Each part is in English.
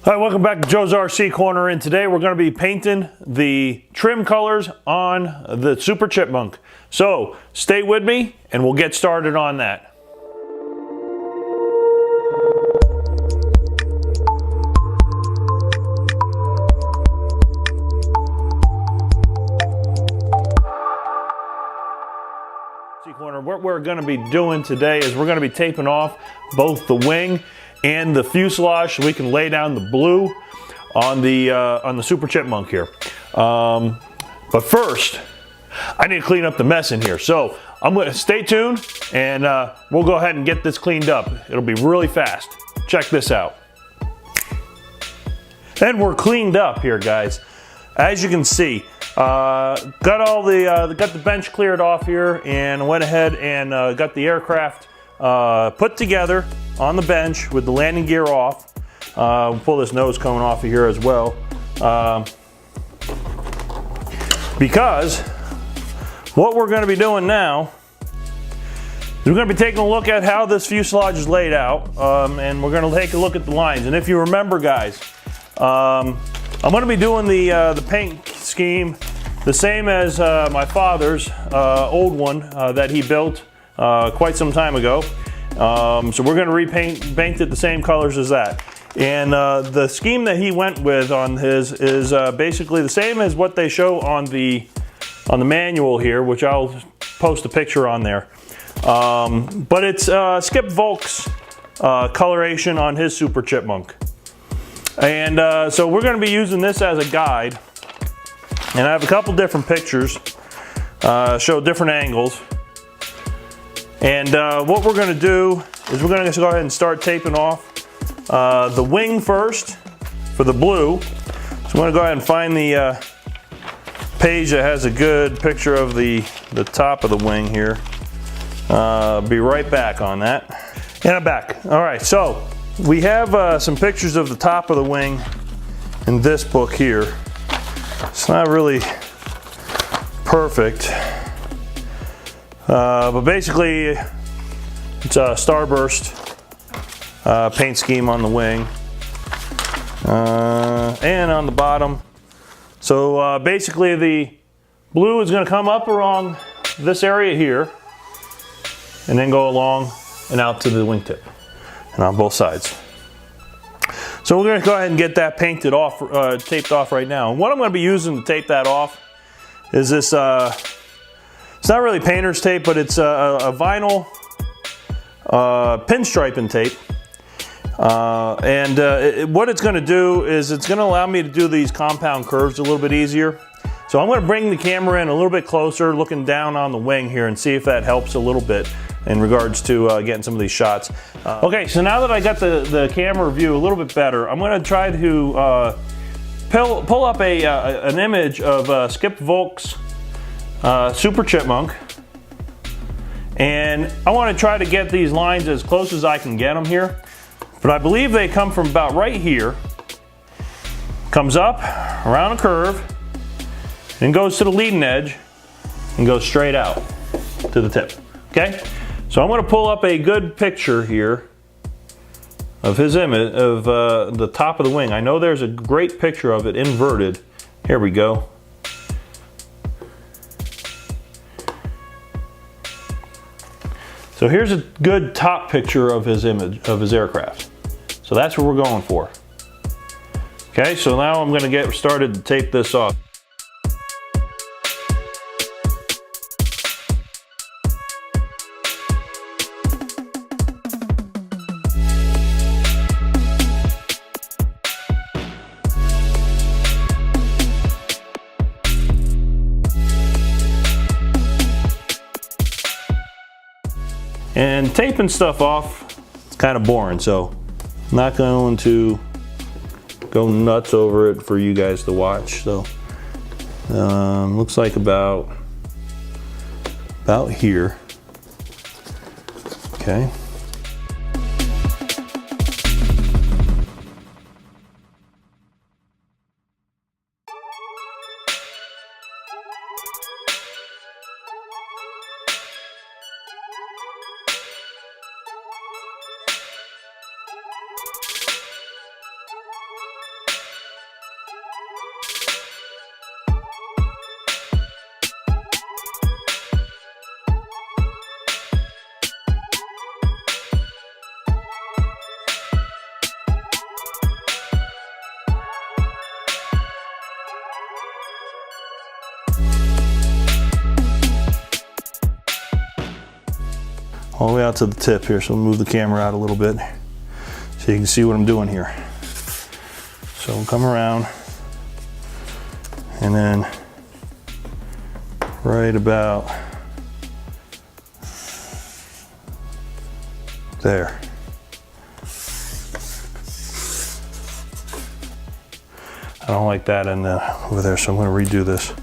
Hi, welcome back to Joe's RC Corner, and today we're going to be painting the trim colors on the Super Chipmunk. So stay with me and we'll get started on that. Corner, what we're going to be doing today is we're going to be taping off both the wing and the fuselage so we can lay down the blue on the Super Chipmunk here. But first, I need to clean up the mess in here. So I'm going to stay tuned and we'll go ahead and get this cleaned up. It'll be really fast. Check this out. And we're cleaned up here, guys. As you can see, got the bench cleared off here, and went ahead and got the aircraft put together on the bench with the landing gear off. We'll pull this nose cone off of here as well, because what we're going to be doing now is we're going to be taking a look at how this fuselage is laid out, and we're going to take a look at the lines. And if you remember, guys, I'm going to be doing the paint scheme the same as my father's old one that he built quite some time ago. So we're going to paint it the same colors as that. And the scheme that he went with on his is basically the same as what they show on the manual here, which I'll post a picture on there. But it's Skip Volk's coloration on his Super Chipmunk. And so we're going to be using this as a guide. And I have a couple different pictures, show different angles. And what we're going to do is we're going to go ahead and start taping off the wing first for the blue. So I'm going to go ahead and find the page that has a good picture of the top of the wing here. Be right back on that. And I'm back. All right, so we have some pictures of the top of the wing in this book here. It's not really perfect, but basically it's a starburst paint scheme on the wing and on the bottom. So basically the blue is going to come up along this area here and then go along and out to the wingtip and on both sides. So we're going to go ahead and get that painted off, taped off right now. And what I'm going to be using to tape that off is this, it's not really painter's tape, but it's a vinyl pinstriping tape. What it's going to do is it's going to allow me to do these compound curves a little bit easier. So I'm going to bring the camera in a little bit closer, looking down on the wing here, and see if that helps a little bit in regards to getting some of these shots. Okay, so now that I got the camera view a little bit better, I'm going to try to pull up an image of Skip Volk's Super Chipmunk. And I want to try to get these lines as close as I can get them here. But I believe they come from about right here, comes up around a curve, and goes to the leading edge, and goes straight out to the tip, okay? So I'm going to pull up a good picture here of his image, of the top of the wing. I know there's a great picture of it inverted. Here we go. So here's a good top picture of his image, of his aircraft. So that's what we're going for. Okay, so now I'm going to get started to tape this off. And taping stuff off, it's kind of boring, so I'm not going to go nuts over it for you guys to watch. So looks like about here. Okay. all the way out to the tip here. So we'll move the camera out a little bit so you can see what I'm doing here. So we'll come around and then right about there. I don't like that in over there, so I'm going to redo this.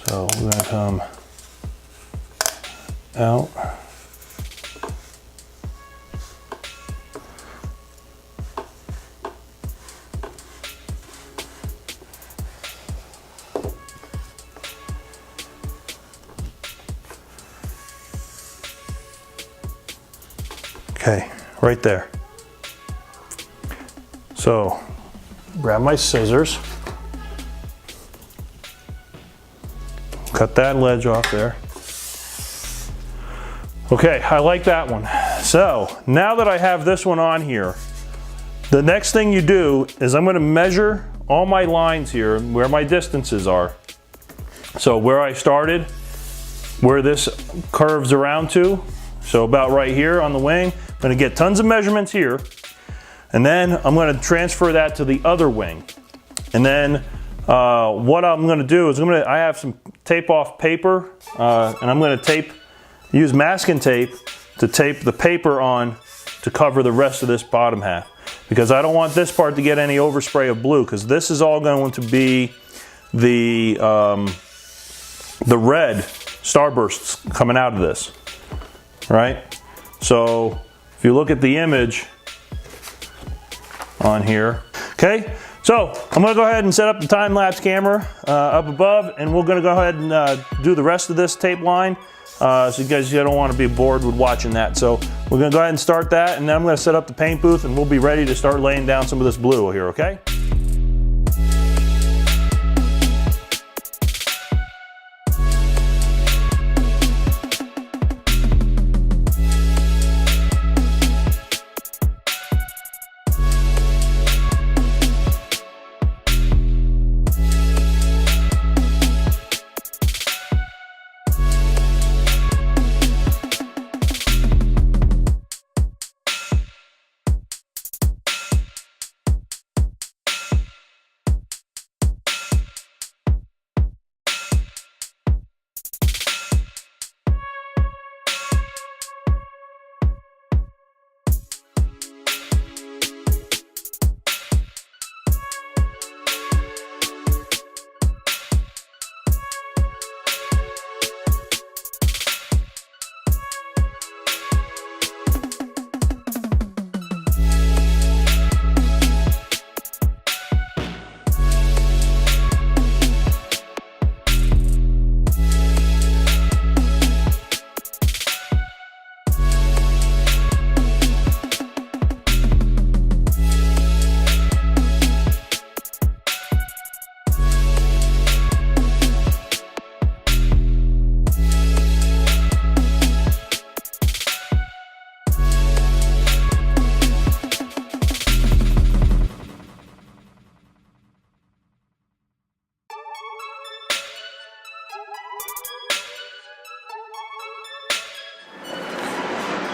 So we're going to come out. Okay, right there. So, grab my scissors, cut that ledge off there. Okay, I like that one. So, now that I have this one on here, the next thing you do is I'm going to measure all my lines here, where my distances are. So where I started, where this curves around to, so about right here on the wing, I'm going to get tons of measurements here, and then I'm going to transfer that to the other wing. And then what I'm going to do is I have some tape off paper, and I'm going to use masking tape to tape the paper on to cover the rest of this bottom half, because I don't want this part to get any overspray of blue, because this is all going to be the red starbursts coming out of this, right? So if you look at the image on here, okay, so I'm going to go ahead and set up the time-lapse camera up above, and we're going to go ahead and do the rest of this tape line, so you guys don't want to be bored with watching that. So we're going to go ahead and start that, and then I'm going to set up the paint booth, and we'll be ready to start laying down some of this blue here, okay?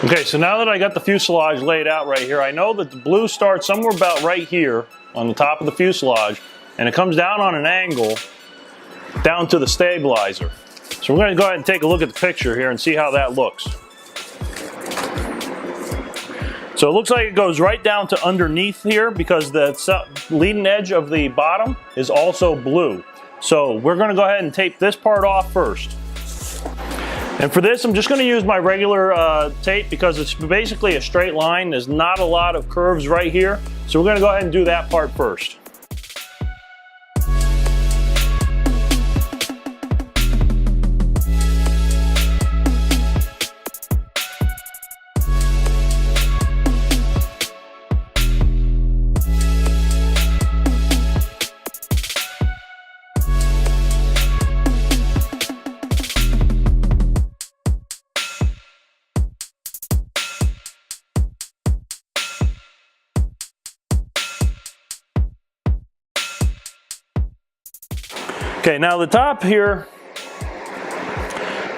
Okay, so now that I got the fuselage laid out right here, I know that the blue starts somewhere about right here on the top of the fuselage, and it comes down on an angle down to the stabilizer. So we're going to go ahead and take a look at the picture here and see how that looks. So it looks like it goes right down to underneath here, because the leading edge of the bottom is also blue. So we're going to go ahead and tape this part off first. And for this, I'm just going to use my regular tape, because it's basically a straight line. There's not a lot of curves right here. So we're going to go ahead and do that part first. Okay, now the top here,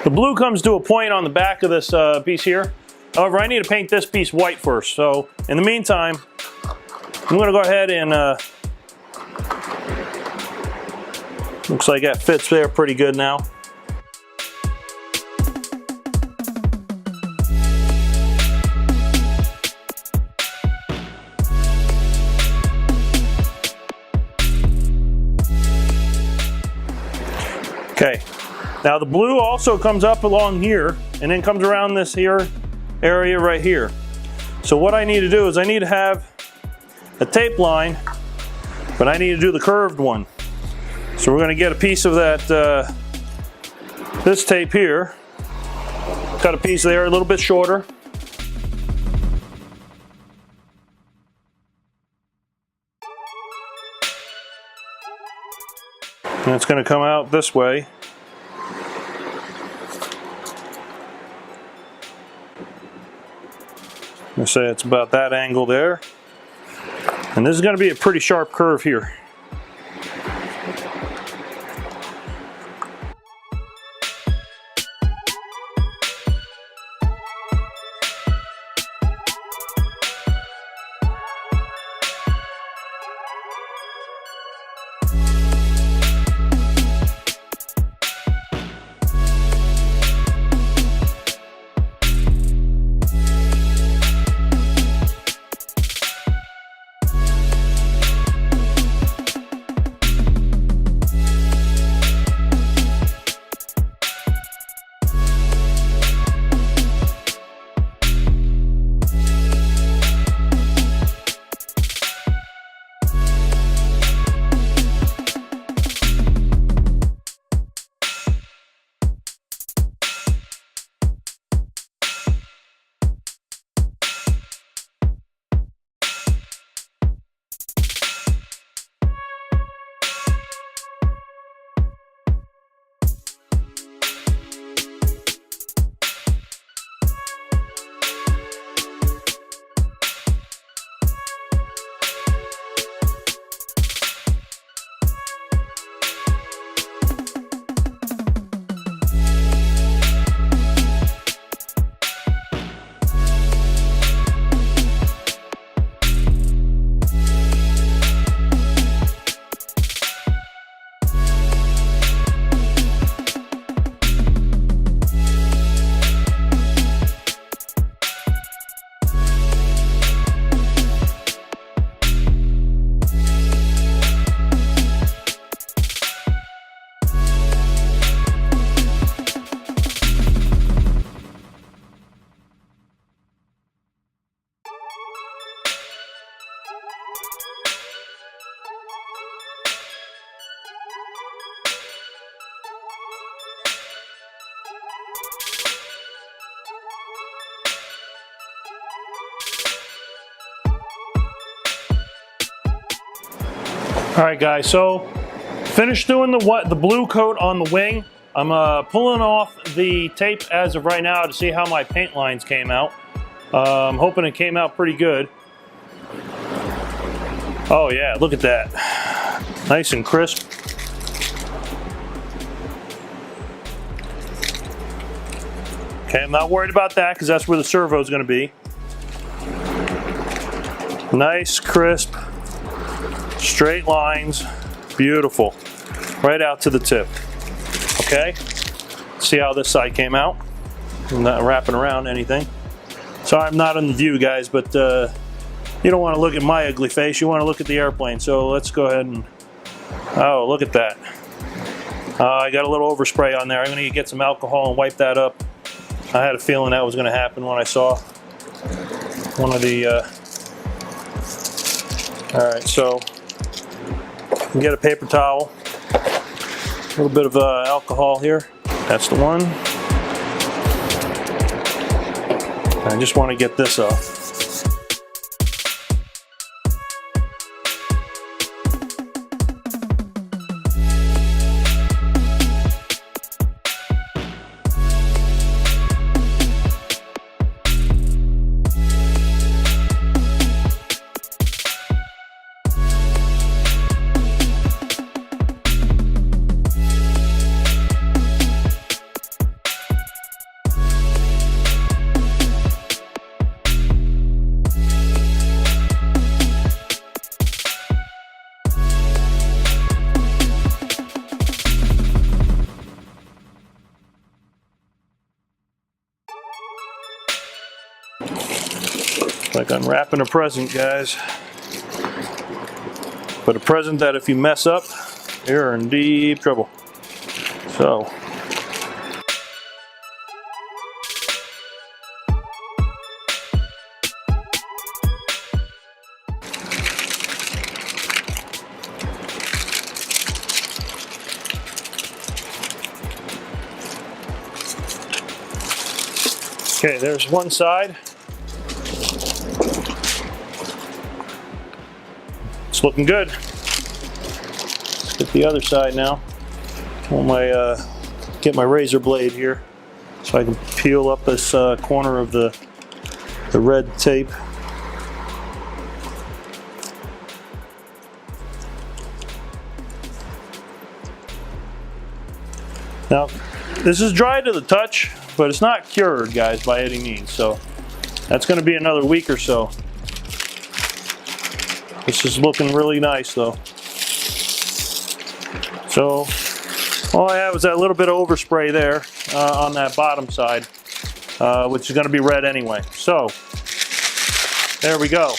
the blue comes to a point on the back of this piece here. However, I need to paint this piece white first. So in the meantime, I'm gonna go ahead and, looks like that fits there pretty good now. Okay, now the blue also comes up along here and then comes around this here area right here. So what I need to do is I need to have a tape line, but I need to do the curved one. So we're going to get a piece of that, this tape here, cut a piece there a little bit shorter. And it's going to come out this way. I'm going to say it's about that angle there. And this is going to be a pretty sharp curve here. All right, guys, so finished doing the blue coat on the wing. I'm pulling off the tape as of right now to see how my paint lines came out. I'm hoping it came out pretty good. Oh yeah, look at that. Nice and crisp. Okay, I'm not worried about that because that's where the servo is going to be. Nice, crisp, straight lines, beautiful, right out to the tip. Okay, see how this side came out. I'm not wrapping around anything. Sorry, I'm not on the view, guys, but you don't want to look at my ugly face. You want to look at the airplane. So let's go ahead and, oh, look at that. I got a little overspray on there. I'm going to get some alcohol and wipe that up. I had a feeling that was going to happen when I saw one of the, all right, so get a paper towel, a little bit of alcohol here. That's the one. I just want to get this off. It's like unwrapping a present, guys. But a present that if you mess up, you're in deep trouble. So. Okay, there's one side. It's looking good. Let's get the other side now. Get my razor blade here so I can peel up this corner of the red tape. Now, this is dry to the touch, but it's not cured, guys, by any means. So that's going to be another week or so. This is looking really nice, though. So all I have is that little bit of overspray there on that bottom side, which is going to be red anyway. So there we go.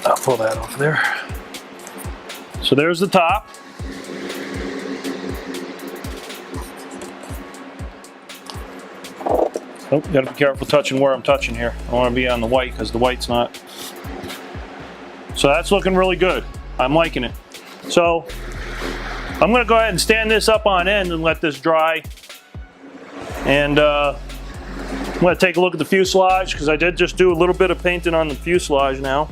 I'll pull that off there. So there's the top. Oh, gotta be careful touching where I'm touching here. I want to be on the white because the white's not. So that's looking really good. I'm liking it. So I'm going to go ahead and stand this up on end and let this dry. And I'm going to take a look at the fuselage because I did just do a little bit of painting on the fuselage now.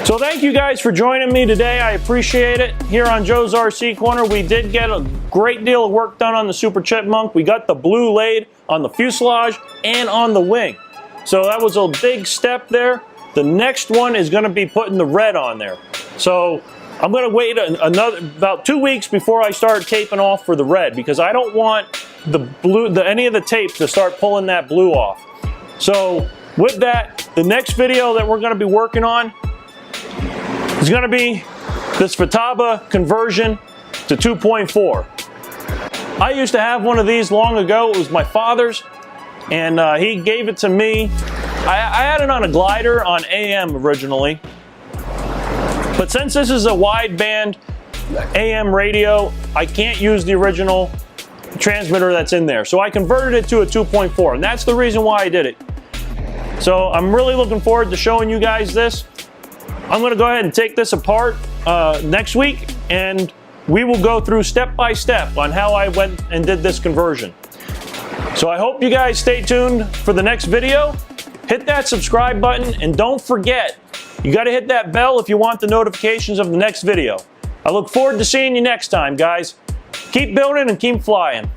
So thank you guys for joining me today. I appreciate it. Here on Joe's RC Corner, we did get a great deal of work done on the Super Chipmunk. We got the blue laid on the fuselage and on the wing. So that was a big step there. The next one is going to be putting the red on there. So I'm going to wait about 2 weeks before I start taping off for the red because I don't want the blue, any of the tape to start pulling that blue off. So with that, the next video that we're going to be working on is going to be this Futaba conversion to 2.4. I used to have one of these long ago. It was my father's, and he gave it to me. I had it on a glider on AM originally, but since this is a wideband AM radio, I can't use the original transmitter that's in there. So I converted it to a 2.4, and that's the reason why I did it. So I'm really looking forward to showing you guys this. I'm going to go ahead and take this apart next week, and we will go through step by step on how I went and did this conversion. So I hope you guys stay tuned for the next video. Hit that subscribe button, and don't forget, you got to hit that bell if you want the notifications of the next video. I look forward to seeing you next time, guys. Keep building and keep flying.